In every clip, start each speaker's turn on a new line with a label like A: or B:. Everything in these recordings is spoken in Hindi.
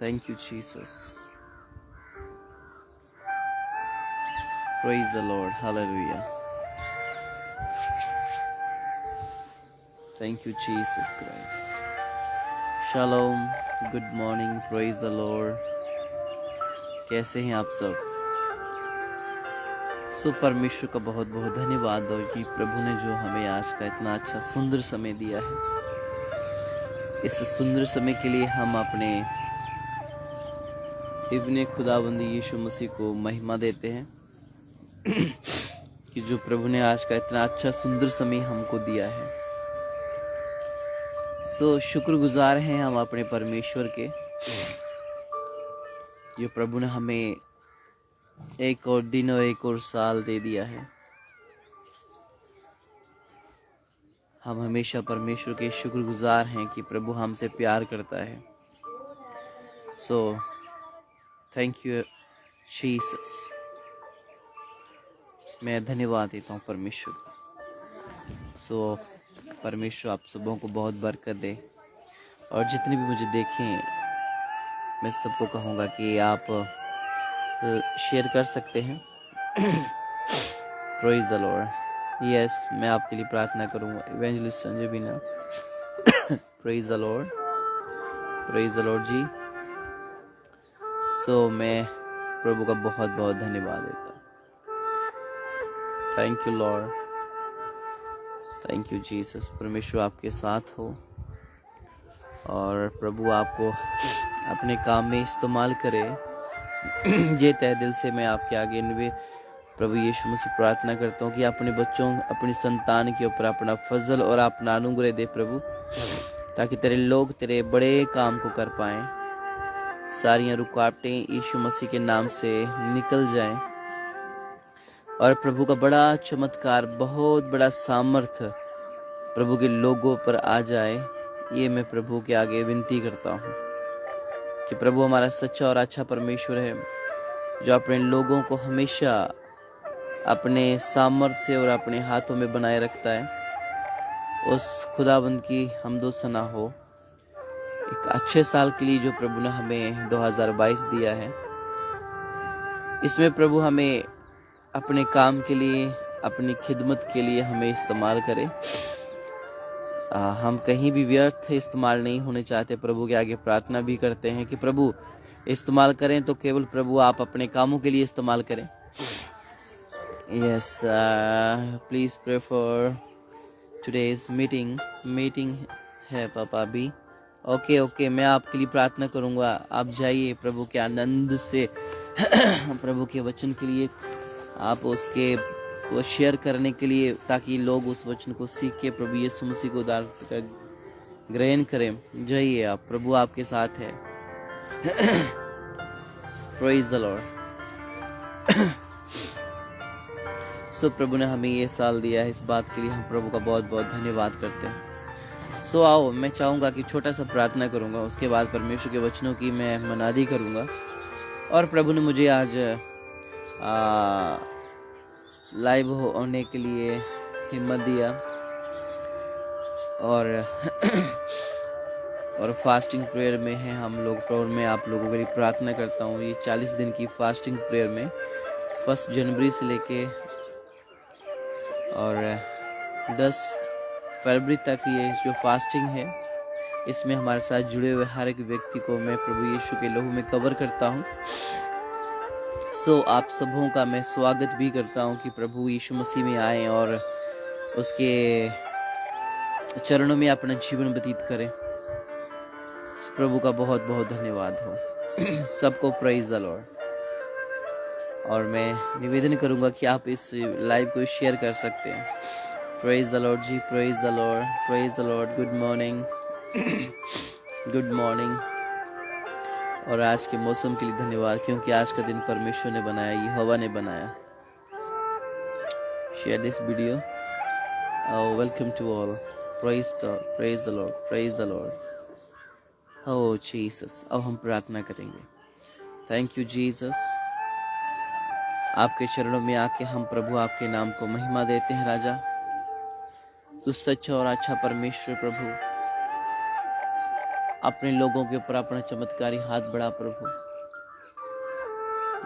A: Thank you, Jesus. Praise the Lord. Hallelujah. Thank you, Jesus Christ. Shalom. Good morning. Praise the Lord. कैसे हैं आप सब? सो परमेश्वर का बहुत बहुत धन्यवाद हो कि प्रभु ने जो हमें आज का इतना अच्छा सुंदर समय दिया है। इस सुंदर समय के लिए हम अपने इब्ने खुदाबंदी यीशु मसीह को महिमा देते हैं कि जो प्रभु ने आज का इतना अच्छा सुंदर समय हमको दिया है। सो शुक्रगुजार हैं हम अपने परमेश्वर के, जो प्रभु ने हमें एक और दिन और एक और साल दे दिया है। हम हमेशा परमेश्वर के शुक्रगुजार हैं कि प्रभु हमसे प्यार करता है। So thank you Jesus. मैं धन्यवाद देता हूँ परमेश्वर का। सो परमेश्वर आप सबों को बहुत बरकत दे, और जितने भी मुझे देखें मैं सबको कहूँगा कि आप शेयर कर सकते हैं। Praise the Lord. यस, मैं आपके लिए प्रार्थना करूँगा। इवेंजलिस्ट संजय बिना। Praise the lord, praise the lord ji. So मैं प्रभु का बहुत बहुत धन्यवाद देता हूँ। Thank you lord, thank you Jesus. परमेश्वर आपके साथ हो और प्रभु आपको अपने काम में इस्तेमाल करे। ये तहे दिल से मैं आपके आगे प्रभु यीशु मसीह प्रार्थना करता हूँ कि अपने बच्चों, अपनी संतान के ऊपर अपना फजल और अपना अनुग्रह दे प्रभु, ताकि तेरे लोग तेरे बड़े काम को कर पाएं। सारियां रुकावटें यीशु मसीह के नाम से निकल जाएं और प्रभु का बड़ा चमत्कार, बहुत बड़ा सामर्थ्य प्रभु के लोगों पर आ जाए। ये मैं प्रभु के आगे विनती करता हूँ कि प्रभु हमारा सच्चा और अच्छा परमेश्वर है, जो अपने लोगों को हमेशा अपने सामर्थ्य और अपने हाथों में बनाए रखता है। उस खुदाबंद की हम्दो सना हो एक अच्छे साल के लिए जो प्रभु ने हमें 2022 दिया है। इसमें प्रभु हमें अपने काम के लिए, अपनी खिदमत के लिए हमें इस्तेमाल करे। हम कहीं भी व्यर्थ इस्तेमाल नहीं होने चाहते। प्रभु के आगे प्रार्थना भी करते हैं कि प्रभु इस्तेमाल करें तो केवल प्रभु आप अपने कामों के लिए इस्तेमाल करें। Yes, please pray for today's meeting है पापा भी। ओके, मैं आपके लिए प्रार्थना करूंगा। आप जाइए प्रभु के आनंद से प्रभु के वचन के लिए, आप उसके वो शेयर करने के लिए, ताकि लोग उस वचन को सीख के प्रभु यीशु मसीह को उद्धार कर ग्रहण करें। जाइए आप, प्रभु आपके साथ है। Praise the lord. सो प्रभु ने हमें ये साल दिया है, इस बात के लिए हम प्रभु का बहुत बहुत धन्यवाद करते हैं। सो आओ, मैं चाहूँगा कि छोटा सा प्रार्थना करूँगा, उसके बाद परमेश्वर के वचनों की मैं मनादी करूँगा। और प्रभु ने मुझे आज लाइव होने के लिए हिम्मत दिया, और फास्टिंग प्रेयर में है हम लोग। और मैं आप लोगों के लिए प्रार्थना करता हूँ। ये 40 दिन की फास्टिंग प्रेयर में 1 जनवरी से लेके और 10 फरवरी तक ये जो फास्टिंग है, इसमें हमारे साथ जुड़े हुए हर एक व्यक्ति को मैं प्रभु यीशु के लहू में कवर करता हूँ। सो आप सबों का मैं स्वागत भी करता हूँ कि प्रभु यीशु मसीह में आए और उसके चरणों में अपना जीवन व्यतीत करें। प्रभु का बहुत बहुत धन्यवाद हो। सबको प्रेज द लॉर्ड। और मैं निवेदन करूंगा कि आप इस लाइव को शेयर कर सकते हैं। Praise the lord ji, praise the lord, praise the lord. Good morning, good morning. और आज के मौसम के लिए धन्यवाद, क्योंकि आज का दिन परमेश्वर ने बनाया, यहोवा ने बनाया। Share this video. Welcome to all. Praise the lord, praise the lord. Oh Jesus. अब हम प्रार्थना करेंगे। Thank you Jesus. आपके चरणों में आके हम प्रभु आपके नाम को महिमा देते हैं। राजा, तू सच्चा और अच्छा परमेश्वर प्रभु, अपने लोगों के ऊपर अपना चमत्कारी हाथ बढ़ा प्रभु।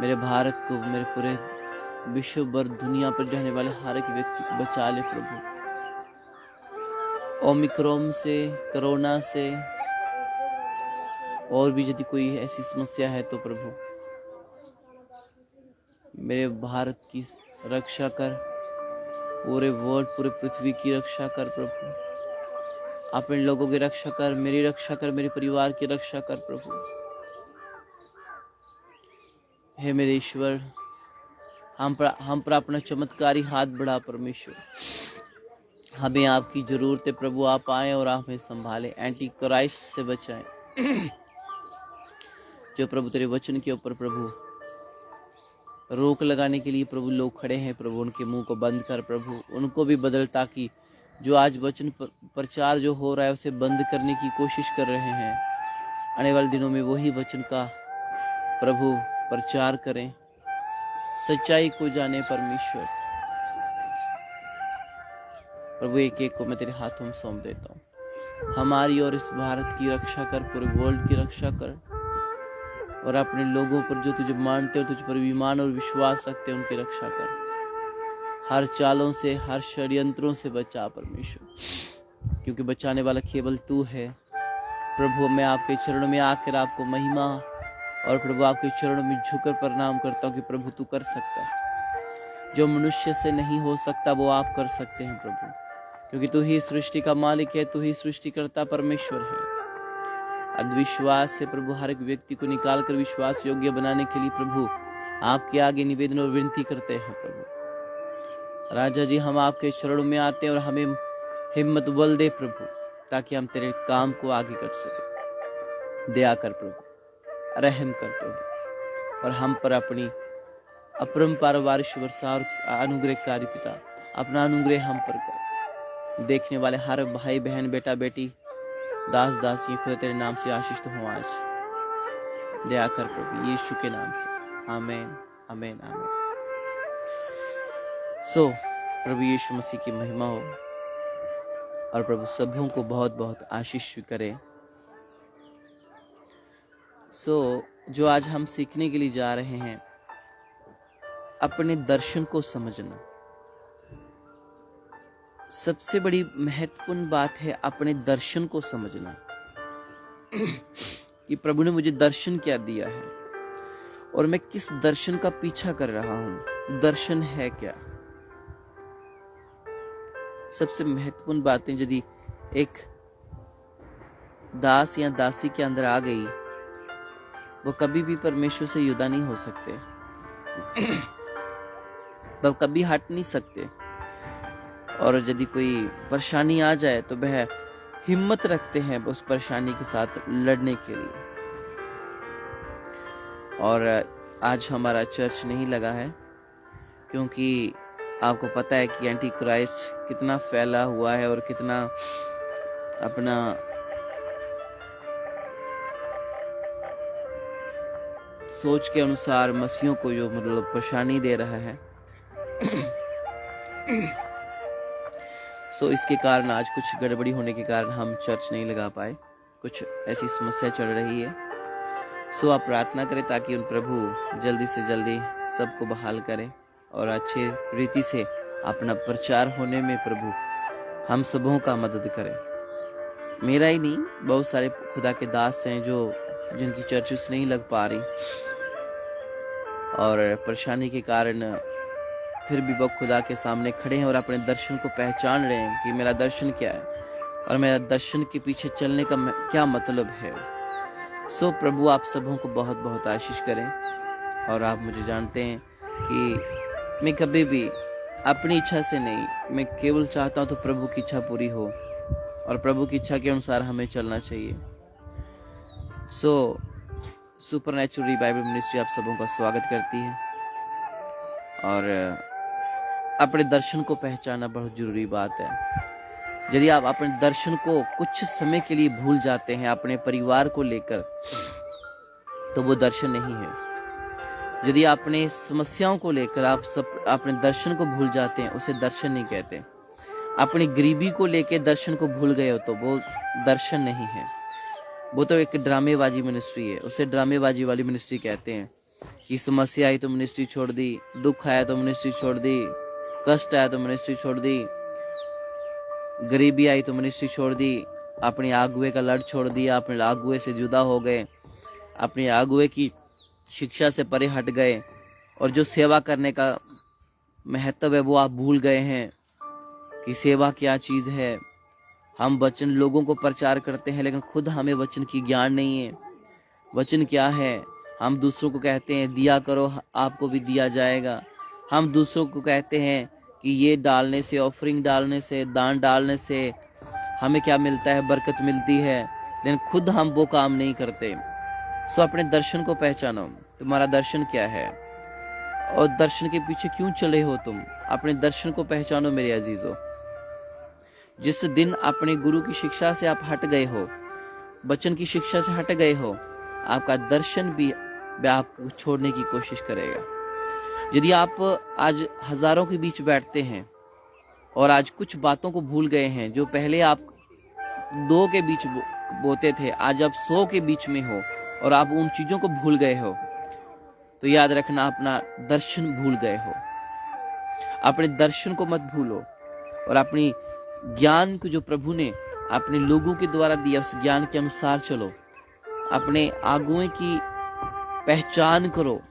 A: मेरे भारत को, मेरे पूरे विश्व भर दुनिया पर रहने वाले हर एक व्यक्ति को बचा ले प्रभु, ओमिक्रॉन से, कोरोना से, और भी यदि कोई ऐसी समस्या है तो प्रभु मेरे भारत की रक्षा कर, पूरे वर्ल्ड, पूरे पृथ्वी की रक्षा कर प्रभु। अपने लोगों की रक्षा कर, मेरी रक्षा कर, मेरे परिवार की रक्षा कर प्रभु। हे मेरे ईश्वर, हम पर अपना चमत्कारी हाथ बढ़ा परमेश्वर। हमें आपकी जरूरत है प्रभु, आप आए और आप हमें संभालें, एंटी क्राइस्ट से बचाएं। जो प्रभु तेरे वचन के ऊपर प्रभु रोक लगाने के लिए प्रभु लोग खड़े हैं प्रभु, उनके मुंह को बंद कर प्रभु, उनको भी बदल, ताकि जो आज वचन प्रचार जो हो रहा है उसे बंद करने की कोशिश कर रहे हैं, आने वाले दिनों में वही वचन का प्रभु प्रचार करें, सच्चाई को जाने परमेश्वर। प्रभु एक एक को मैं तेरे हाथों में सौंप देता हूँ। हमारी और इस भारत की रक्षा कर, पूरे वर्ल्ड की रक्षा कर, और अपने लोगों पर जो तुझे मानते हो, तुझ पर ईमान और विश्वास रखते हैं, उनकी रक्षा कर। हर चालों से, हर षड्यंत्रों से बचा परमेश्वर, क्योंकि बचाने वाला केवल तू है प्रभु। मैं आपके चरणों में आकर आपको महिमा और प्रभु आपके चरणों में झुककर प्रणाम करता हूँ कि प्रभु तू कर सकता है जो मनुष्य से नहीं हो सकता, वो आप कर सकते हैं प्रभु, क्योंकि तू ही सृष्टि का मालिक है, तू ही सृष्टिकर्ता परमेश्वर है। अंधविश्वास से प्रभु हर एक व्यक्ति को निकालकर विश्वास योग्य बनाने के लिए प्रभु आपके आगे निवेदन और विनती करते हैं प्रभु। राजा जी, हम आपके चरणों में आते हैं और हमें हिम्मत बल दे प्रभु, ताकि हम तेरे काम को आगे कर सके। दया कर प्रभु, रहम कर प्रभु, और हम पर अपनी अपरंपार वारिश वर्षा और अनुग्रहकारी पिता अपना अनुग्रह हम पर कर। देखने वाले हर भाई बहन, बेटा बेटी, दास दासी खुदा तेरे नाम से आशीषित हो आज। दया कर प्रभु यीशु के नाम से, आमीन आमीन आमीन। सो प्रभु यीशु मसीह की महिमा हो और प्रभु सबों को बहुत बहुत आशीष करे। सो जो आज हम सीखने के लिए जा रहे हैं, अपने दर्शन को समझना। सबसे बड़ी महत्वपूर्ण बात है अपने दर्शन को समझना कि प्रभु ने मुझे दर्शन क्या दिया है और मैं किस दर्शन का पीछा कर रहा हूं। दर्शन है क्या? सबसे महत्वपूर्ण बातें यदि एक दास या दासी के अंदर आ गई, वो कभी भी परमेश्वर से जुदा नहीं हो सकते, वो कभी हट नहीं सकते। और यदि कोई परेशानी आ जाए तो वह हिम्मत रखते हैं उस परेशानी के साथ लड़ने के लिए। और आज हमारा चर्च नहीं लगा है क्योंकि आपको पता है कि एंटी क्राइस्ट कितना फैला हुआ है और कितना अपना सोच के अनुसार मसीहों को जो मतलब परेशानी दे रहा है। सो इसके कारण आज कुछ गड़बड़ी होने के कारण हम चर्च नहीं लगा पाए, कुछ ऐसी समस्या चल रही है। सो आप प्रार्थना करें ताकि उन प्रभु जल्दी से जल्दी सबको बहाल करें और अच्छे रीति से अपना प्रचार होने में प्रभु हम सबों का मदद करें। मेरा ही नहीं, बहुत सारे खुदा के दास हैं जिनकी चर्चेस नहीं लग पा रही और परेशानी के कारण फिर भी वो खुदा के सामने खड़े हैं और अपने दर्शन को पहचान रहे हैं कि मेरा दर्शन क्या है और मेरा दर्शन के पीछे चलने का क्या मतलब है। सो प्रभु आप सबों को बहुत बहुत आशीष करें। और आप मुझे जानते हैं कि मैं कभी भी अपनी इच्छा से नहीं, मैं केवल चाहता हूँ तो प्रभु की इच्छा पूरी हो और प्रभु की इच्छा के अनुसार हमें चलना चाहिए। सो सुपरनैचुरल रिवाइवल मिनिस्ट्री आप सबों का स्वागत करती है और अपने दर्शन को पहचानना बहुत जरूरी बात है। यदि आप अपने दर्शन को कुछ समय के लिए भूल जाते हैं अपने परिवार को लेकर, तो वो दर्शन नहीं है। यदि अपने समस्याओं को लेकर आप सब अपने दर्शन को भूल जाते हैं, उसे दर्शन नहीं कहते। अपनी गरीबी को लेकर दर्शन को भूल गए हो तो वो दर्शन नहीं है। वो तो एक ड्रामेबाजी मिनिस्ट्री है, उसे ड्रामेबाजी वाली मिनिस्ट्री कहते हैं कि समस्या आई तो मिनिस्ट्री छोड़ दी, दुख आया तो मिनिस्ट्री छोड़ दी, कष्ट आया तो मिनिस्ट्री छोड़ दी, गरीबी आई तो मिनिस्ट्री छोड़ दी, अपने आगुए का लड़ छोड़ दिया, अपने आगुए से जुदा हो गए, अपने आगुए की शिक्षा से परे हट गए और जो सेवा करने का महत्व है वो आप भूल गए हैं कि सेवा क्या चीज़ है। हम वचन लोगों को प्रचार करते हैं लेकिन खुद हमें वचन की ज्ञान नहीं है। वचन क्या है? हम दूसरों को कहते हैं दिया करो आपको भी दिया जाएगा। हम दूसरों को कहते हैं कि ये डालने से, ऑफरिंग डालने से, दान डालने से हमें क्या मिलता है, बरकत मिलती है, लेकिन खुद हम वो काम नहीं करते। सो अपने दर्शन को पहचानो, तुम्हारा दर्शन क्या है और दर्शन के पीछे क्यों चले हो तुम। अपने दर्शन को पहचानो मेरे अजीजों। जिस दिन अपने गुरु की शिक्षा से आप हट गए हो, वचन की शिक्षा से हट गए हो, आपका दर्शन भी आपको छोड़ने की कोशिश करेगा। यदि आप आज हजारों के बीच बैठते हैं और आज कुछ बातों को भूल गए हैं जो पहले आप 2 के बीच बोते थे, आज आप 100 के बीच में हो और आप उन चीजों को भूल गए हो, तो याद रखना अपना दर्शन भूल गए हो। अपने दर्शन को मत भूलो और अपनी ज्ञान को जो प्रभु ने अपने लोगों के द्वारा दिया उस ज्ञान के अनुसार चलो। अपने आगुओं की पहचान करो,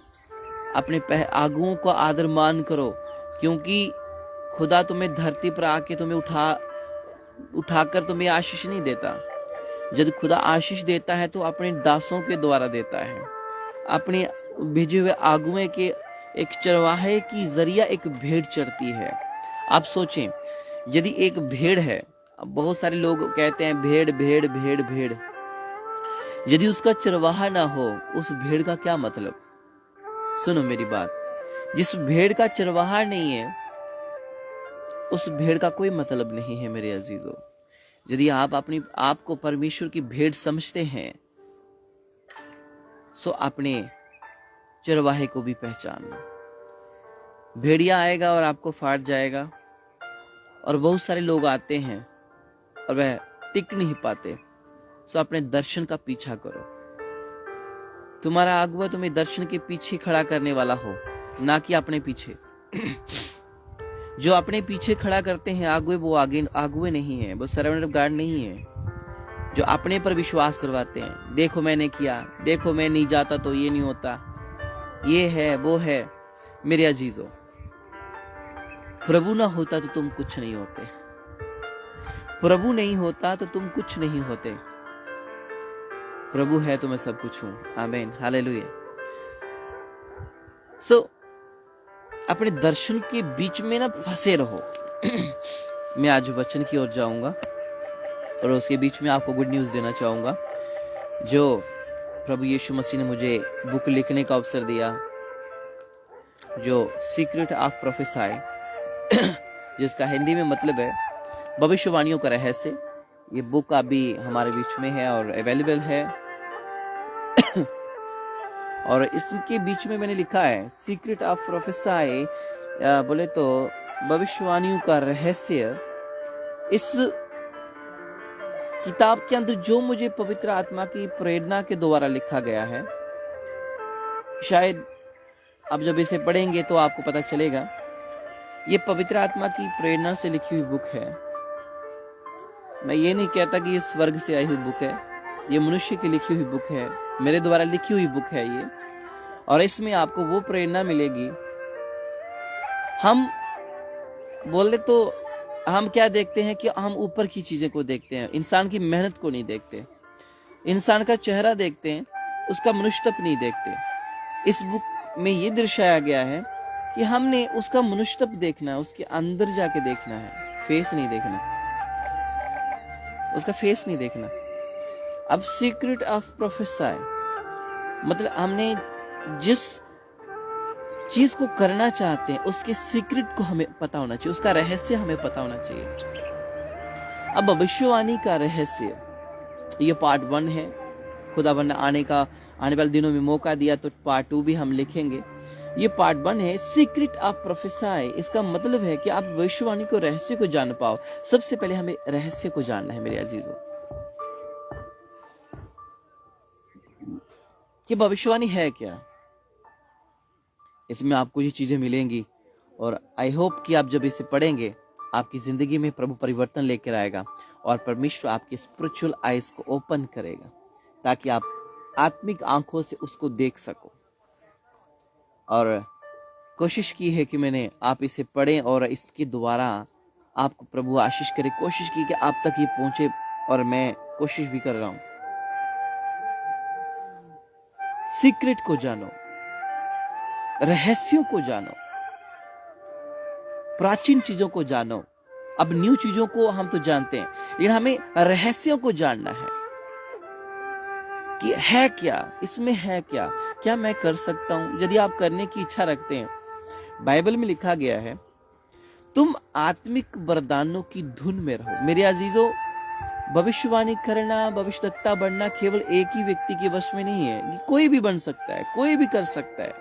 A: अपने आगुओं को आदर मान करो, क्योंकि खुदा तुम्हें धरती पर आके तुम्हें उठाकर तुम्हें आशीष नहीं देता। जब खुदा आशीष देता है तो अपने दासों के द्वारा देता है, अपने भेजे हुए आगुओं के एक चरवाहे की जरिया एक भेड़ चरती है। आप सोचें, यदि एक भेड़ है, बहुत सारे लोग कहते हैं भेड़ भेड़ भेड़ भेड़, यदि उसका चरवाहा ना हो उस भेड़ का क्या मतलब। सुनो मेरी बात, जिस भेड़ का चरवाहा नहीं है उस भेड़ का कोई मतलब नहीं है मेरे अजीजों। यदि आप अपनी आप को परमेश्वर की भेड़ समझते हैं सो अपने चरवाहे को भी पहचान लो। भेड़िया आएगा और आपको फाड़ जाएगा, और बहुत सारे लोग आते हैं और वह टिक नहीं पाते। सो अपने दर्शन का पीछा करो। तुम्हारा अगुआ तुम्हें दर्शन के पीछे खड़ा करने वाला हो, ना कि अपने पीछे। जो अपने पीछे खड़ा करते हैं आगुए, वो आगुए नहीं है, वो सर्वेंट ऑफ गॉड नहीं है। जो अपने पर विश्वास करवाते हैं, देखो मैंने किया, देखो मैं नहीं जाता तो ये नहीं होता, ये है वो है। मेरे अजीजों, प्रभु ना होता तो तुम कुछ नहीं होते। प्रभु नहीं होता तो तुम कुछ नहीं होते। प्रभु है तो मैं सब कुछ हूं। आमीन, हालेलुया। सो अपने दर्शन के बीच में ना फंसे रहो। मैं आज वचन की ओर जाऊंगा और उसके बीच में आपको गुड न्यूज देना चाहूंगा। जो प्रभु यीशु मसीह ने मुझे बुक लिखने का अवसर दिया, जो सीक्रेट ऑफ प्रोफेसाई, जिसका हिंदी में मतलब है भविष्यवाणियों का रहस्य। ये बुक अभी हमारे बीच में है और अवेलेबल है। और इसके बीच में मैंने लिखा है सीक्रेट ऑफ प्रोफेसाई, बोले तो भविष्यवाणियों का रहस्य। इस किताब के अंदर जो मुझे पवित्र आत्मा की प्रेरणा के द्वारा लिखा गया है, शायद अब जब इसे पढ़ेंगे तो आपको पता चलेगा, ये पवित्र आत्मा की प्रेरणा से लिखी हुई बुक है। मैं ये नहीं कहता कि ये स्वर्ग से आई हुई बुक है, ये मनुष्य की लिखी हुई बुक है, मेरे द्वारा लिखी हुई बुक है ये। और इसमें आपको वो प्रेरणा मिलेगी। हम बोले तो हम क्या देखते हैं कि हम ऊपर की चीजें को देखते हैं, इंसान की मेहनत को नहीं देखते, इंसान का चेहरा देखते हैं, उसका मनुष्यत्व नहीं देखते। इस बुक में ये दर्शाया गया है कि हमने उसका मनुष्यत्व देखना है, उसके अंदर जाके देखना है, फेस नहीं देखना, उसका फेस नहीं देखना। अब सीक्रेट ऑफ प्रोफेसाई मतलब हमने जिस चीज को करना चाहते हैं उसके सीक्रेट को हमें पता होना चाहिए, उसका रहस्य हमें पता होना चाहिए। अब भविष्यवाणी का रहस्य ये पार्ट 1 है। खुदाबंद आने वाले दिनों में मौका दिया तो पार्ट 2 भी हम लिखेंगे। ये पार्ट 1 है, सीक्रेट ऑफ प्रोफेसाई। इसका मतलब है कि आप भविष्यवाणी को रहस्य को जान पाओ। सबसे पहले हमें रहस्य को जानना है मेरे अजीजों। कि भविष्यवाणी है क्या। इसमें आपको ये चीजें मिलेंगी और आई होप कि आप जब इसे पढ़ेंगे आपकी जिंदगी में प्रभु परिवर्तन लेकर आएगा और परमेश्वर आपकी स्पिरिचुअल आईज को ओपन करेगा ताकि आप आत्मिक आंखों से उसको देख सको। और कोशिश की है कि मैंने आप इसे पढ़ें और इसके द्वारा आपको प्रभु आशीष करे। कोशिश की कि आप तक ये पहुंचे और मैं कोशिश भी कर रहा हूं। सीक्रेट को जानो, रहस्यों को जानो, प्राचीन चीजों को जानो। अब न्यू चीजों को हम तो जानते हैं, लेकिन हमें रहस्यों को जानना है कि है क्या, इसमें है क्या, क्या मैं कर सकता हूं। यदि आप करने की इच्छा रखते हैं, बाइबल में लिखा गया है तुम आत्मिक वरदानों की धुन में रहो। मेरे अजीजों, भविष्यवाणी करना, भविष्यवक्ता बनना केवल एक ही व्यक्ति के वश में नहीं है। कोई भी बन सकता है, कोई भी कर सकता है।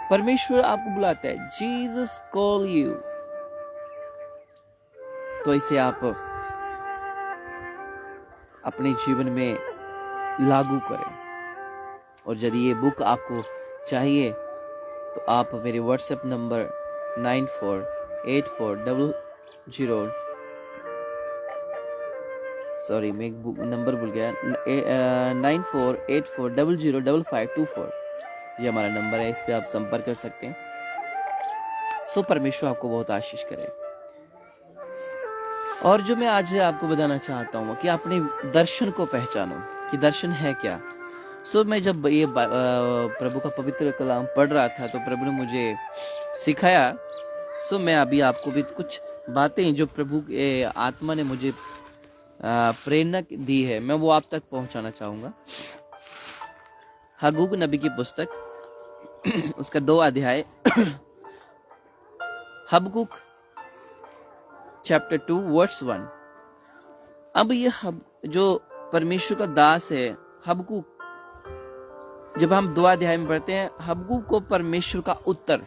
A: परमेश्वर आपको बुलाता है, जीसस कॉल यू। तो इसे आप अपने जीवन में लागू करें। और यदि ये बुक आपको चाहिए तो आप मेरे व्हाट्सएप नंबर 948400 सॉरी मैं एक नंबर भूल गया 9484005524 ये हमारा नंबर है। इस पे आप संपर्क कर सकते हैं। परमेश्वर आपको बहुत आशीष करे। और जो मैं आज आपको बताना चाहता हूँ कि अपने दर्शन को पहचानो कि दर्शन है क्या। मैं जब ये प्रभु का पवित्र कलाम पढ़ रहा था तो प्रभु ने मुझे सिखाया। मैं अभी आपको भी कुछ बातें जो प्रभु के आत्मा ने मुझे प्रेरणा दी है, मैं वो आप तक पहुंचाना चाहूंगा। हगूक नबी की पुस्तक उसका 2 अध्याय हबकुक चैप्टर 2 वर्स 1। अब ये जो परमेश्वर का दास है हबकुक, जब हम 2 अध्याय में पढ़ते हैं हबकुक को परमेश्वर का उत्तर,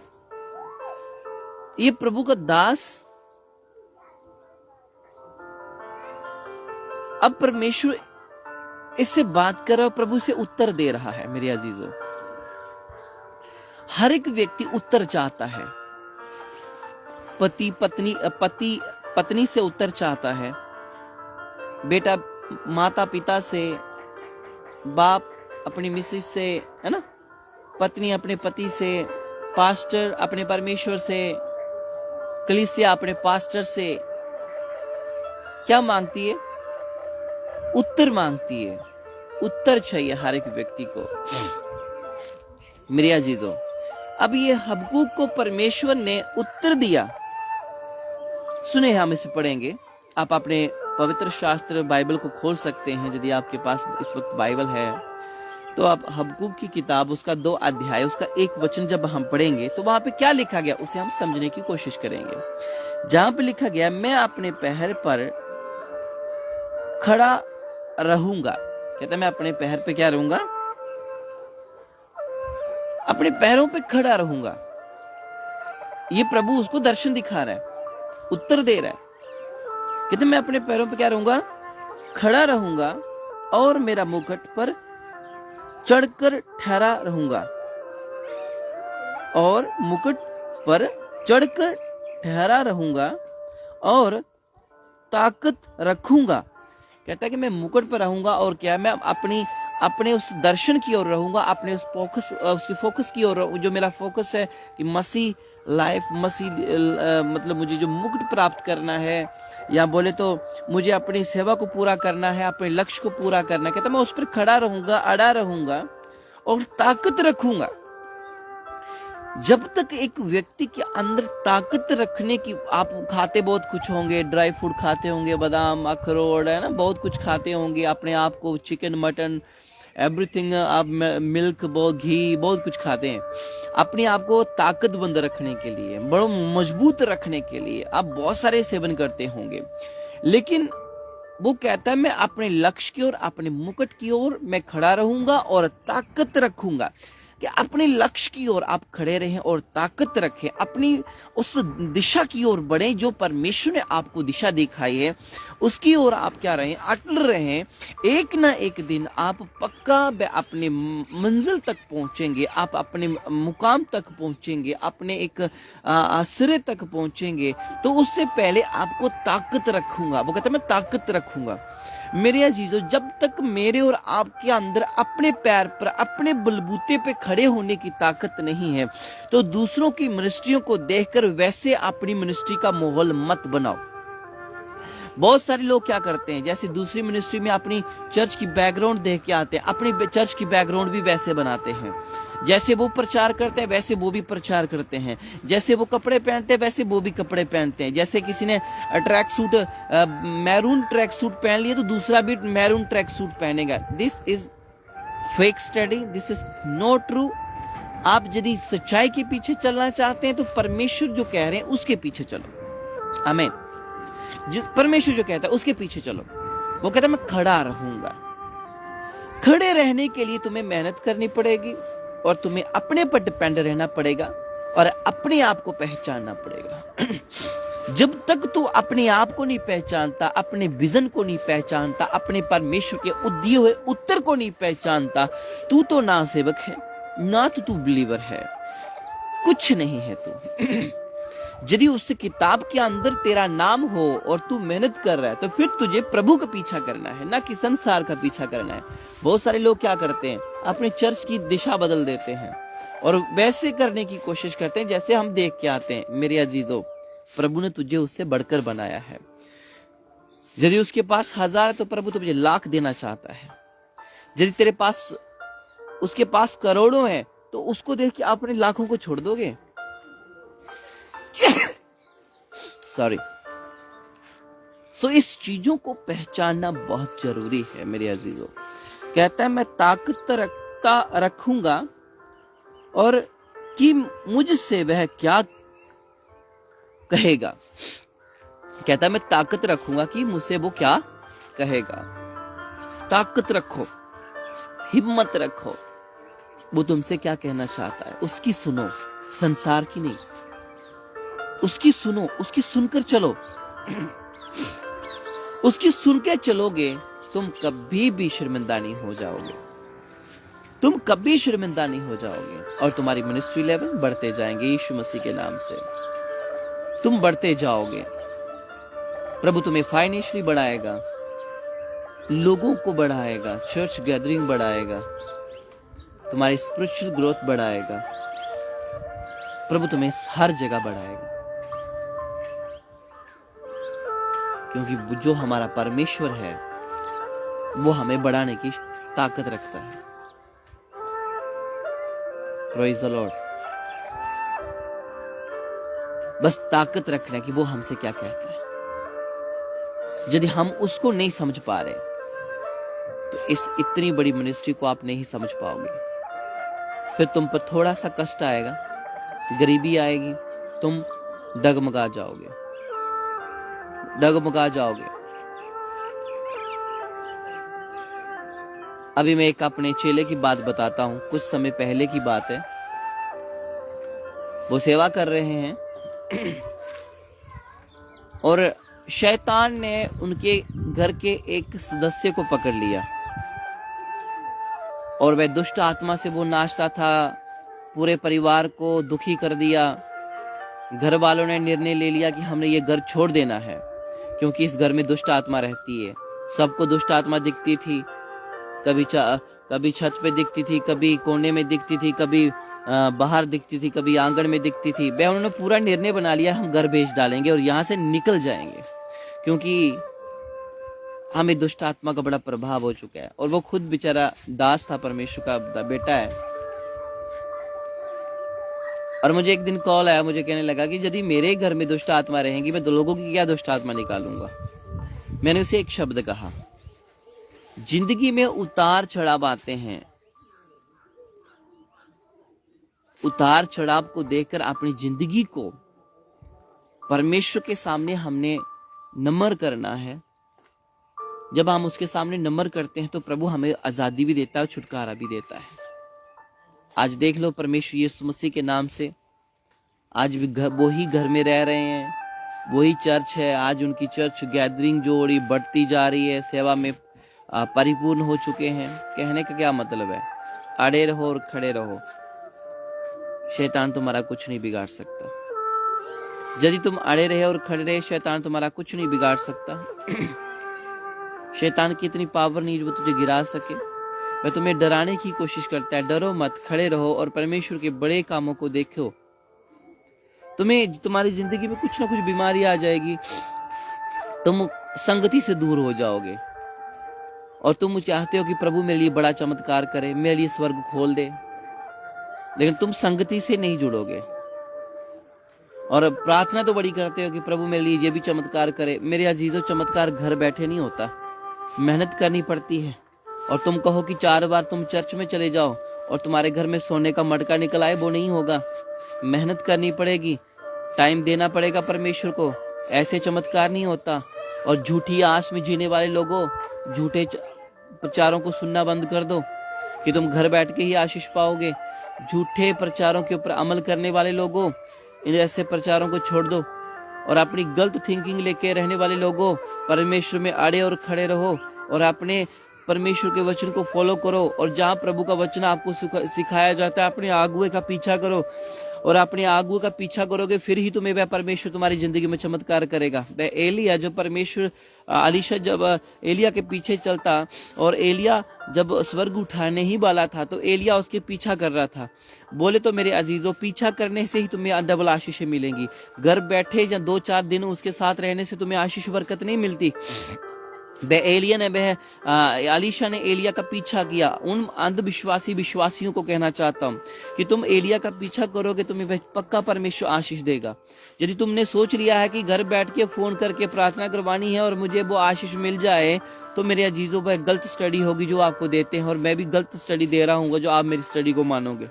A: ये प्रभु का दास अब परमेश्वर इससे बात कर रहा है, प्रभु से उत्तर दे रहा है। मेरे अजीजों, हर एक व्यक्ति उत्तर चाहता है। पति पत्नी से उत्तर चाहता है, बेटा माता पिता से, बाप अपनी मिसेज से, है ना, पत्नी अपने पति से, पास्टर अपने परमेश्वर से, कलीसिया अपने पास्टर से। क्या मांगती है? उत्तर मांगती है। उत्तर चाहिए हर एक व्यक्ति को। मेरे अजीजों, अब ये हबकुक को परमेश्वर ने उत्तर दिया। सुने, हम इसे पढ़ेंगे। आप अपने पवित्र शास्त्र बाइबल को खोल सकते हैं। यदि आपके पास इस वक्त बाइबल है तो आप हबकुक की किताब उसका 2 अध्याय उसका 1 वचन जब हम पढ़ेंगे तो वहां पे क्या लिखा गया उसे हम समझने की कोशिश करेंगे। जहां पे लिखा गया, मैं अपने पैर पर खड़ा रहूंगा। कहता मैं अपने पैर पे क्या रहूंगा? अपने पैरों पे खड़ा रहूंगा। ये प्रभु उसको दर्शन दिखा रहा है, उत्तर दे रहा है। कहते मैं अपने पैरों पे क्या रहूंगा? खड़ा रहूंगा और मेरा मुकुट पर चढ़कर ठहरा रहूंगा। और मुकुट पर चढ़कर ठहरा रहूंगा और ताकत रखूंगा। कहता है कि मैं मुकुट पर रहूंगा और क्या, मैं अपने उस दर्शन की ओर रहूंगा, अपने उस उसकी फोकस की ओर। जो मेरा फोकस है कि मसीह लाइफ, मसीह मतलब मुझे जो मुकुट प्राप्त करना है, या बोले तो मुझे अपनी सेवा को पूरा करना है, अपने लक्ष्य को पूरा करना है। कहता मैं उस पर खड़ा रहूंगा, अड़ा रहूंगा और ताकत रखूंगा। जब तक एक व्यक्ति के अंदर ताकत रखने की, आप खाते बहुत कुछ होंगे, ड्राई फ्रूट खाते होंगे, बादाम, अखरोट, है ना, बहुत कुछ खाते होंगे अपने आप को, चिकन मटन एवरीथिंग, आप मिल्क, बहुत घी, बहुत कुछ खाते हैं अपने आप को ताकतबंद रखने के लिए, बड़ा मजबूत रखने के लिए आप बहुत सारे सेवन करते होंगे। लेकिन वो कहता है मैं अपने लक्ष्य की ओर, अपने मुकुट की ओर मैं खड़ा रहूंगा और ताकत रखूंगा। कि अपने लक्ष्य की ओर आप खड़े रहें और ताकत रखें, अपनी उस दिशा की ओर बढ़ें जो परमेश्वर ने आपको दिशा दिखाई है, उसकी ओर आप क्या रहें, अटल रहें। एक ना एक दिन आप पक्का अपने मंजिल तक पहुंचेंगे, आप अपने मुकाम तक पहुंचेंगे, अपने एक सिरे तक पहुंचेंगे। तो उससे पहले आपको ताकत रखूंगा, वो कहता है मैं ताकत रखूंगा। मेरे अजीजों, जब तक मेरे और आपके अंदर अपने पैर पर, अपने बलबूते पे खड़े होने की ताकत नहीं है, तो दूसरों की मिनिस्ट्रियों को देखकर वैसे अपनी मिनिस्ट्री का माहौल मत बनाओ। बहुत सारे लोग क्या करते हैं, जैसे दूसरी मिनिस्ट्री में अपनी चर्च की बैकग्राउंड देख के आते हैं, अपनी चर्च की बैकग्राउंड भी वैसे बनाते हैं। जैसे वो प्रचार करते हैं वैसे वो भी प्रचार करते हैं, जैसे वो कपड़े पहनते हैं वैसे वो भी कपड़े पहनते हैं। जैसे किसी ने track suit, maroon track suit पहन लिया तो दूसरा भी मैरून ट्रैक सूट पहनेगा। This is fake study, this is not true. आप यदि सच्चाई के पीछे चलना चाहते हैं तो परमेश्वर जो कह रहे हैं उसके पीछे चलो। आमीन। जिस परमेश्वर जो कहता है उसके पीछे चलो। वो कहता है मैं खड़ा रहूंगा। खड़े रहने के लिए तुम्हें मेहनत करनी पड़ेगी और तुम्हें अपने पर डिपेंड रहना पड़ेगा और अपने आप को पहचानना पड़ेगा। जब तक तू अपने आप को नहीं पहचानता, अपने विजन को नहीं पहचानता, अपने परमेश्वर के दिए हुए उत्तर को नहीं पहचानता, तू तो ना सेवक है, ना तो तू बिलीवर है, कुछ नहीं है तू। यदि उस किताब के अंदर तेरा नाम हो और तू मेहनत कर रहा है तो फिर तुझे प्रभु का पीछा करना है, ना कि संसार का पीछा करना है। बहुत सारे लोग क्या करते हैं, अपने चर्च की दिशा बदल देते हैं और वैसे करने की कोशिश करते हैं जैसे हम देख के आते हैं। मेरे अजीजों, प्रभु ने तुझे उससे बढ़कर बनाया है। यदि उसके पास 1000 है तो प्रभु तुझे लाख देना चाहता है। यदि तेरे पास, उसके पास करोड़ों है तो उसको देख के आप अपने लाखों को छोड़ दोगे? सॉरी। सो इस चीजों को पहचानना बहुत जरूरी है मेरे अजीजों। कहता है मैं ताकत रखूंगा और कि मुझसे वह क्या कहेगा। कहता है मैं ताकत रखूंगा कि मुझसे वो क्या कहेगा। ताकत रखो, हिम्मत रखो। वो तुमसे क्या कहना चाहता है उसकी सुनो, संसार की नहीं। उसकी सुनो, उसकी सुनकर चलो। उसकी सुन के चलोगे तुम कभी भी शर्मिंदा नहीं हो जाओगे। तुम कभी शर्मिंदा नहीं हो जाओगे और तुम्हारी मिनिस्ट्री लेवल बढ़ते जाएंगे। यीशु मसीह के नाम से तुम बढ़ते जाओगे। प्रभु तुम्हें फाइनेंशियली बढ़ाएगा, लोगों को बढ़ाएगा, चर्च गैदरिंग बढ़ाएगा, तुम्हारी स्पिरिचुअल ग्रोथ बढ़ाएगा। प्रभु तुम्हें हर जगह बढ़ाएगा, क्योंकि जो हमारा परमेश्वर है वो हमें बढ़ाने की ताकत रखता है। Praise the Lord. बस ताकत रखना कि वो हमसे क्या कहता है। यदि हम उसको नहीं समझ पा रहे तो इस इतनी बड़ी मिनिस्ट्री को आप नहीं समझ पाओगे। फिर तुम पर थोड़ा सा कष्ट आएगा, गरीबी आएगी, तुम डगमगा जाओगे, डगमगा जाओगे। अभी मैं एक अपने चेले की बात बताता हूं। कुछ समय पहले की बात है। वो सेवा कर रहे हैं और शैतान ने उनके घर के एक सदस्य को पकड़ लिया और वह दुष्ट आत्मा से वो नाचता था, पूरे परिवार को दुखी कर दिया। घर वालों ने निर्णय ले लिया कि हमने ये घर छोड़ देना है, क्योंकि इस घर में दुष्ट आत्मा रहती है। सबको दुष्ट आत्मा दिखती थी, कभी छत पे दिखती थी, कभी कोने में दिखती थी, कभी बाहर दिखती थी, कभी आंगन में दिखती थी। वह उन्होंने पूरा निर्णय बना लिया हम घर बेच डालेंगे और यहाँ से निकल जाएंगे, क्योंकि हमें दुष्ट आत्मा का बड़ा प्रभाव हो चुका है। और वो खुद बेचारा दास था, परमेश्वर का बेटा है। और मुझे एक दिन कॉल आया, मुझे कहने लगा कि यदि मेरे घर में दुष्ट आत्मा रहेंगी मैं लोगों की क्या दुष्ट आत्मा निकालूंगा। मैंने उसे एक शब्द कहा, जिंदगी में उतार चढ़ाव आते हैं। उतार चढ़ाव को देखकर अपनी जिंदगी को परमेश्वर के सामने हमने नम्र करना है। जब हम उसके सामने नम्र करते हैं तो प्रभु हमें आजादी भी देता है, छुटकारा भी देता है। आज देख लो परमेश्वर यीशु मसीह के नाम से आज भी वो ही घर में रह रहे हैं, वही चर्च है। आज उनकी चर्च गैदरिंग जो बढ़ती जा रही है, सेवा में परिपूर्ण हो चुके हैं। कहने का क्या मतलब है? अड़े रहो और खड़े रहो, शैतान तुम्हारा कुछ नहीं बिगाड़ सकता। यदि तुम अड़े रहे और खड़े रहे, शैतान तुम्हारा कुछ नहीं बिगाड़ सकता। शैतान की इतनी पावर नहीं जो तुझे गिरा सके। वह तुम्हें डराने की कोशिश करता है। डरो मत, खड़े रहो और परमेश्वर के बड़े कामों को देखो। तुम्हारी जिंदगी में कुछ ना कुछ बीमारी आ जाएगी, तुम संगति से दूर हो जाओगे और तुम चाहते हो कि प्रभु मेरे लिए बड़ा चमत्कार करे, मेरे लिए स्वर्ग खोल दे, लेकिन तुम संगति से नहीं जुड़ोगे। और प्रार्थना तो बड़ी करते हो कि प्रभु मेरे लिए ये भी चमत्कार करे। मेरे अजीजों, चमत्कार घर बैठे नहीं होता, मेहनत करनी पड़ती है। और तुम कहो कि 4 बार तुम चर्च में चले जाओ और तुम्हारे घर में सोने का मटका निकल आए, वो नहीं होगा। मेहनत करनी पड़ेगी, टाइम देना पड़ेगा परमेश्वर को। ऐसे चमत्कार नहीं होता। और झूठी आस में जीने वाले लोगों, झूठे प्रचारों को सुनना बंद कर दो कि तुम घर बैठ के ही आशीष पाओगे। झूठे प्रचारों के ऊपर अमल करने वाले लोगों, इन ऐसे प्रचारों को छोड़ दो और अपनी गलत थिंकिंग लेके रहने वाले लोगों, परमेश्वर में अड़े और खड़े रहो और अपने परमेश्वर के वचन को फॉलो करो। और जहाँ प्रभु का वचन आपको सिखाया जाता है, अपने आगुए का पीछा करो। और अपने आगुए का पीछा करोगे, फिर ही तुम्हें वह परमेश्वर तुम्हारी जिंदगी में चमत्कार करेगा। वह एलिया, जब परमेश्वर अलीशा जब एलिया के पीछे चलता और एलिया जब स्वर्ग उठाने ही वाला था, तो एलिया उसके पीछा कर रहा था। बोले तो मेरे अजीजों, पीछा करने से ही तुम्हें डबल आशीषें मिलेंगी। घर बैठे या 2-4 दिन उसके साथ रहने से तुम्हें आशीष बरकत नहीं मिलती। अलीशा ने एलिया का पीछा किया। उन अंधविश्वासी विश्वासियों को कहना चाहता हूं कि तुम एलिया का पीछा करोगे, तुम्हें पक्का परमेश्वर आशीष देगा। यदि तुमने सोच लिया है कि घर बैठ के फोन करके प्रार्थना करवानी है और मुझे वो आशीष मिल जाए, तो मेरे अजीजों, वह गलत स्टडी होगी जो आपको देते हैं, और मैं भी गलत स्टडी दे रहा हूँ जो आप मेरी स्टडी को मानोगे।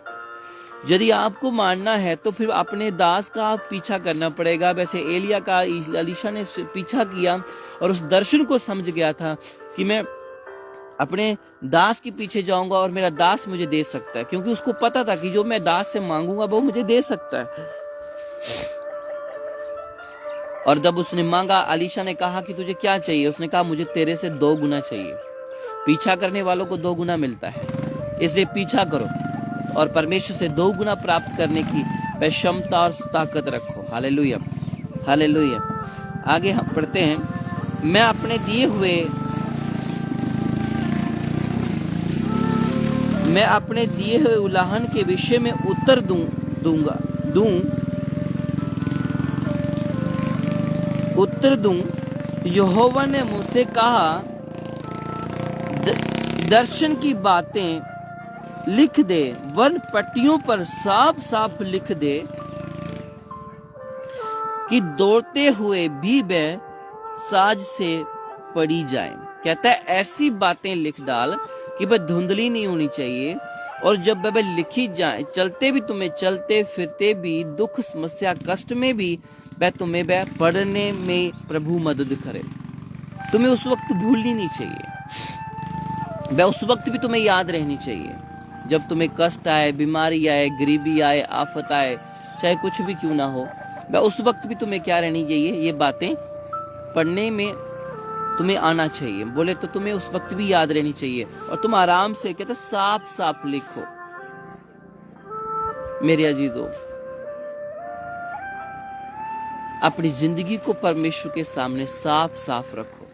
A: यदि आपको मानना है तो फिर अपने दास का पीछा करना पड़ेगा। वैसे एलिया का अलीशा ने पीछा किया और उस दर्शन को समझ गया था कि मैं अपने दास के पीछे जाऊंगा और मेरा दास मुझे दे सकता है, क्योंकि उसको पता था कि जो मैं दास से मांगूंगा वो मुझे दे सकता है। और जब उसने मांगा, अलीशा ने कहा कि तुझे क्या चाहिए? उसने कहा मुझे तेरे से 2 गुना चाहिए। पीछा करने वालों को 2 गुना मिलता है, इसलिए पीछा करो और परमेश्वर से 2 गुना प्राप्त करने की क्षमता और ताकत रखो। Hallelujah, hallelujah. आगे हम पढ़ते हैं, मैं अपने दिए हुए उल्लाहन के विषय में उत्तर दूं। यहोवा ने मुझसे कहा, दर्शन की बातें लिख दे, वर्ण पट्टियों पर साफ साफ लिख दे कि दौड़ते हुए भी वह साज से पड़ी जाए। कहता है ऐसी बातें लिख डाल कि वह धुंधली नहीं होनी चाहिए, और जब वह लिखी जाए, चलते भी तुम्हें, चलते फिरते भी, दुख समस्या कष्ट में भी वह तुम्हें वह पढ़ने में प्रभु मदद करे। तुम्हें उस वक्त भूलनी नहीं चाहिए, वह उस वक्त भी तुम्हें याद रहनी चाहिए। जब तुम्हें कष्ट आए, बीमारी आए, गरीबी आए, आफत आए, चाहे कुछ भी क्यों ना हो, वह उस वक्त भी तुम्हें क्या रहनी चाहिए? ये बातें पढ़ने में तुम्हें आना चाहिए। बोले तो तुम्हें उस वक्त भी याद रहनी चाहिए, और तुम आराम से, कहते साफ साफ लिखो। मेरे अजीजों, अपनी जिंदगी को परमेश्वर के सामने साफ साफ रखो।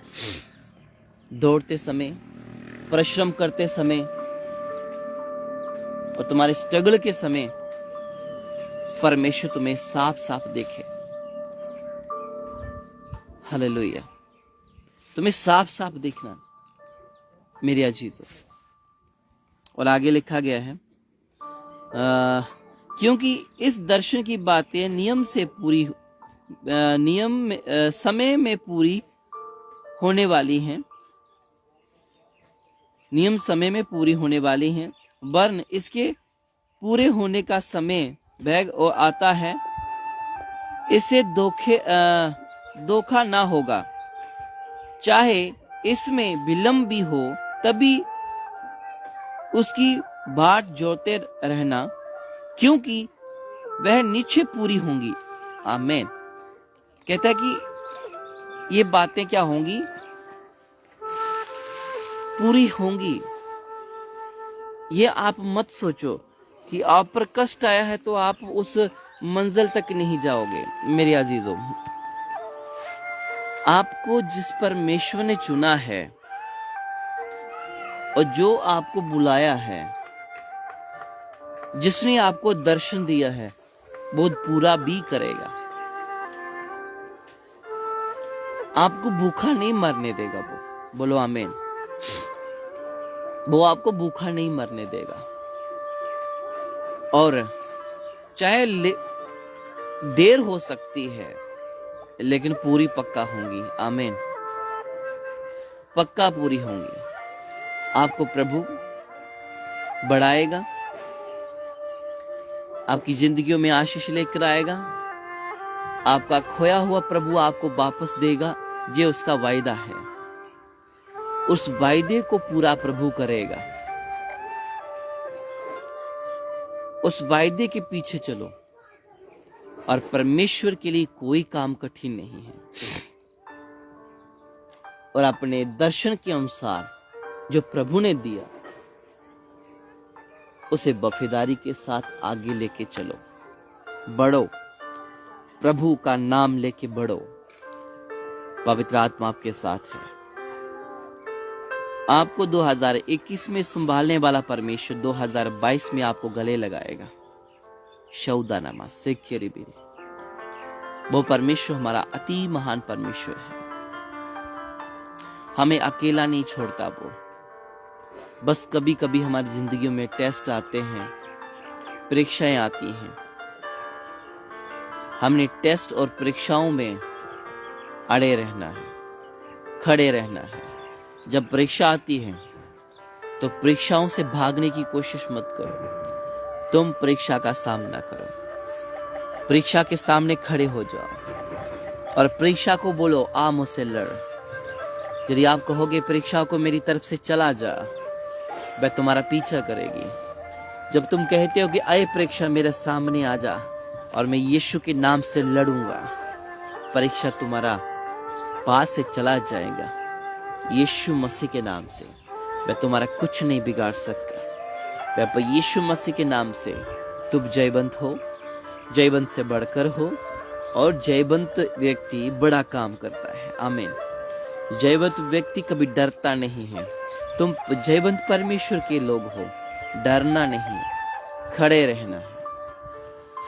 A: दौड़ते समय, परिश्रम करते समय और तुम्हारे स्ट्रगल के समय परमेश्वर तुम्हें साफ साफ देखे। हालेलुया। तुम्हें साफ साफ देखना मेरे अजीजों। और आगे लिखा गया है, क्योंकि इस दर्शन की बातें समय में पूरी होने वाली हैं। नियम समय में पूरी होने वाली हैं, वरन इसके पूरे होने का समय बैग और आता है, इसे धोखा ना होगा। चाहे इसमें विलंब भी हो, तभी उसकी बाट जोड़ते रहना, क्योंकि वह निश्चय पूरी होंगी। आमीन। कहता है कि ये बातें क्या होंगी? पूरी होंगी। ये आप मत सोचो कि आप पर कष्ट आया है तो आप उस मंजिल तक नहीं जाओगे। मेरे अजीजों, आपको जिस परमेश्वर ने चुना है और जो आपको बुलाया है, जिसने आपको दर्शन दिया है, वो पूरा भी करेगा। आपको भूखा नहीं मरने देगा वो। बोलो आमीन। वो आपको भूखा नहीं मरने देगा। और चाहे देर हो सकती है, लेकिन पूरी पक्का होंगी। आमीन। पक्का पूरी होंगी। आपको प्रभु बढ़ाएगा, आपकी जिंदगियों में आशीष लेकर आएगा। आपका खोया हुआ प्रभु आपको वापस देगा। ये उसका वायदा है। उस वायदे को पूरा प्रभु करेगा। उस वायदे के पीछे चलो, और परमेश्वर के लिए कोई काम कठिन नहीं है। और अपने दर्शन के अनुसार जो प्रभु ने दिया, उसे वफादारी के साथ आगे लेके चलो। बढ़ो, प्रभु का नाम लेके बढ़ो। पवित्र आत्मा आपके साथ है। आपको 2021 में संभालने वाला परमेश्वर 2022 में आपको गले लगाएगा। शौदानामा सेक्यरी बिरी, वो परमेश्वर हमारा अति महान परमेश्वर है। हमें अकेला नहीं छोड़ता वो। बस कभी कभी हमारी जिंदगियों में टेस्ट आते हैं, परीक्षाएं आती हैं। हमने टेस्ट और परीक्षाओं में अड़े रहना है, खड़े रहना है। जब परीक्षा आती है तो परीक्षाओं से भागने की कोशिश मत करो। तुम परीक्षा का सामना करो। परीक्षा के सामने खड़े हो जाओ और परीक्षा को बोलो, आ मुझसे लड़। यदि आप कहोगे परीक्षा को मेरी तरफ से चला जा, वह तुम्हारा पीछा करेगी। जब तुम कहते हो कि आए परीक्षा मेरे सामने आ जा और मैं यीशु के नाम से लड़ूंगा, परीक्षा तुम्हारा पास से चला जाएगा। यीशु मसीह के नाम से वह तुम्हारा कुछ नहीं बिगाड़ सकता। वह यीशु मसीह के नाम से तुम जयवंत हो, जयवंत से बढ़कर हो। और जयवंत व्यक्ति बड़ा काम करता है। आमीन। जयवंत व्यक्ति कभी डरता नहीं है। तुम जयवंत परमेश्वर के लोग हो। डरना नहीं, खड़े रहना है।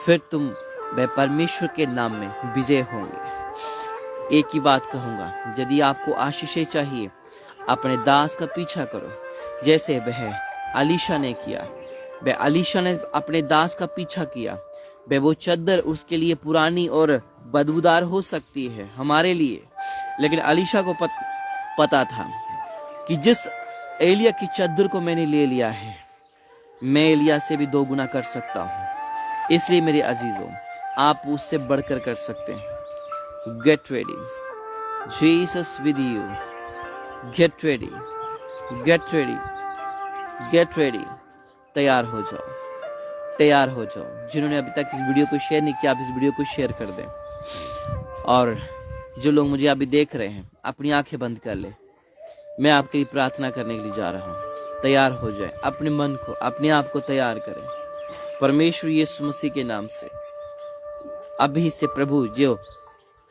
A: फिर तुम वह परमेश्वर के नाम में विजय होंगे। एक ही बात कहूंगा, यदि आपको आशीषें चाहिए, अपने दास का पीछा करो, जैसे वह अलीशा ने किया। वह अलीशा ने अपने दास का पीछा किया। वह वो चद्दर उसके लिए पुरानी और बदबूदार हो सकती है हमारे लिए, लेकिन अलीशा को पता था कि जिस एलिया की चद्दर को मैंने ले लिया है, मैं एलिया से भी 2 गुना कर सकता हूं। इसलिए मेरे अजीजों, आप उससे बढ़कर कर सकते हैं। Get ready, Jesus with you. Get ready, get ready, get ready. तैयार हो जाओ, तैयार हो जाओ। जिन्होंने अभी तक इस वीडियो को शेयर नहीं किया, आप इस वीडियो को शेयर कर दें। और जो लोग मुझे अभी देख रहे हैं, अपनी आंखें बंद कर ले। मैं आपके लिए प्रार्थना करने के लिए जा रहा हूं। तैयार हो जाए। अपने मन को, अपने आप को तैयार करें। परमेश्वर यीशु मसीह के नाम से अभी से प्रभु, जो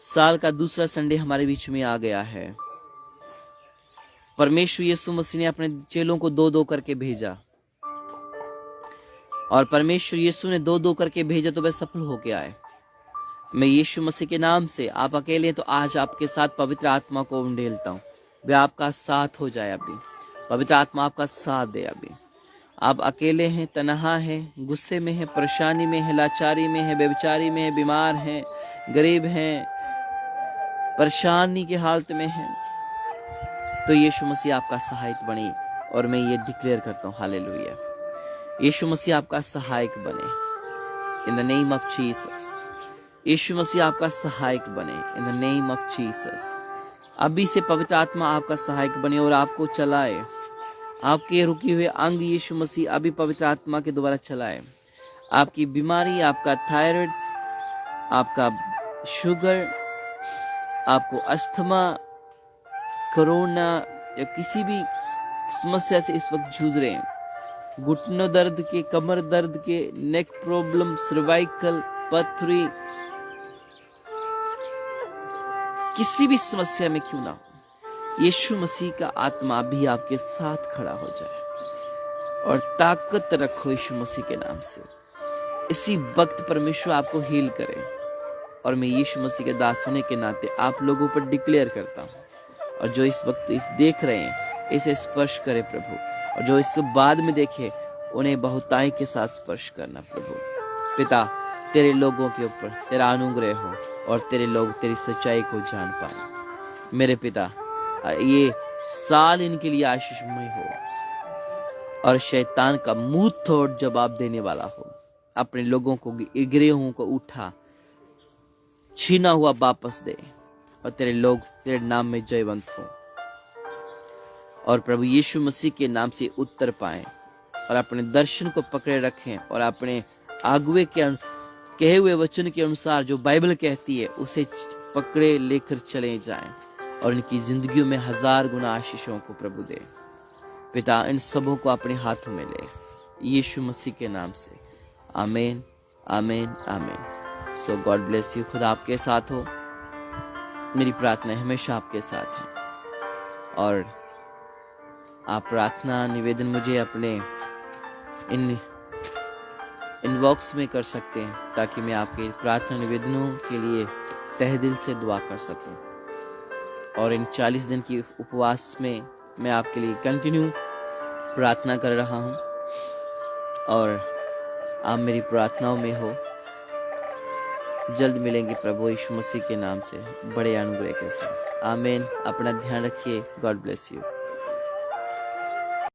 A: साल का दूसरा संडे हमारे बीच में आ गया है, परमेश्वर यीशु मसीह ने अपने चेलों को 2-2 करके भेजा। और परमेश्वर यीशु ने 2-2 करके भेजा तो वह सफल होके आए। मैं यीशु मसीह के नाम से, आप अकेले हैं तो आज आपके साथ पवित्र आत्मा को उंडेलता हूं। वह आपका साथ हो जाए। अभी पवित्र आत्मा आपका साथ दे। अभी आप अकेले हैं, तन्हा हैं, गुस्से में हैं, परेशानी में हैं, लाचारी में हैं, बेचारी में हैं, बीमार हैं, गरीब हैं, परेशानी की हालत में हैं, तो यीशु मसीह आपका सहायक बने। और मैं ये डिक्लेयर करता हूँ, हालेलुया, यीशु मसीह आपका सहायक बने in the name of Jesus. यीशु मसीह आपका सहायक बने in the name of Jesus. अभी से पवित्र आत्मा आपका सहायक बने और आपको चलाए, आपके रुके हुए अंग यीशु मसीह अभी पवित्र आत्मा के द्वारा चलाए। आपकी बीमारी, आपका थायराइड, आपका शुगर, आपको अस्थमा, कोरोना या किसी भी समस्या से इस वक्त जूझ रहे हैं, घुटनों दर्द के, कमर दर्द के, नेक प्रॉब्लम, सर्वाइकल, पथरी, किसी भी समस्या में क्यों ना हो, यीशु मसीह का आत्मा भी आपके साथ खड़ा हो जाए और ताकत रखो यीशु मसीह के नाम से। इसी वक्त परमेश्वर आपको हील करे और मैं यीशु मसीह के दास होने के नाते आप लोगों पर डिक्लेयर करता हूँ, और जो इस वक्त इस देख रहे हैं इसे स्पर्श करे प्रभु, और जो इसके बाद में देखे उन्हें बहुताई के साथ स्पर्श करना प्रभु। पिता, तेरे लोगों के ऊपर तेरा अनुग्रह हो और तेरे लोग तेरी सच्चाई को जान पाए। मेरे पिता, ये साल इनके लिए आशीषमय हो और शैतान का मुंह तोड़ जवाब देने वाला हो। अपने लोगों को, गिरोहों को उठा, छीना हुआ वापस दे और तेरे लोग तेरे नाम में जयवंत हो और प्रभु यीशु मसीह के नाम से उत्तर पाएं और अपने दर्शन को पकड़े रखें और अपने अगुवे के कहे हुए वचन के अनुसार जो बाइबल कहती है उसे पकड़े लेकर चले जाएं और इनकी जिंदगियों में 1000 गुना आशीषों को प्रभु दे। पिता, इन सबों को अपने हाथों में ले, यीशु मसीह के नाम से। आमीन, आमीन, आमीन। सो गॉड ब्लेस यू। खुदा आपके साथ हो। मेरी प्रार्थना हमेशा आपके साथ है और आप प्रार्थना निवेदन मुझे अपने इनबॉक्स में कर सकते हैं ताकि मैं आपके प्रार्थना निवेदनों के लिए तहे दिल से दुआ कर सकूं। और इन 40 दिन की उपवास में मैं आपके लिए कंटिन्यू प्रार्थना कर रहा हूं और आप मेरी प्रार्थनाओं में हो। जल्द मिलेंगे प्रभु यीशु मसीह के नाम से बड़े अनुग्रह के साथ। आमीन। अपना ध्यान रखिए। God bless you.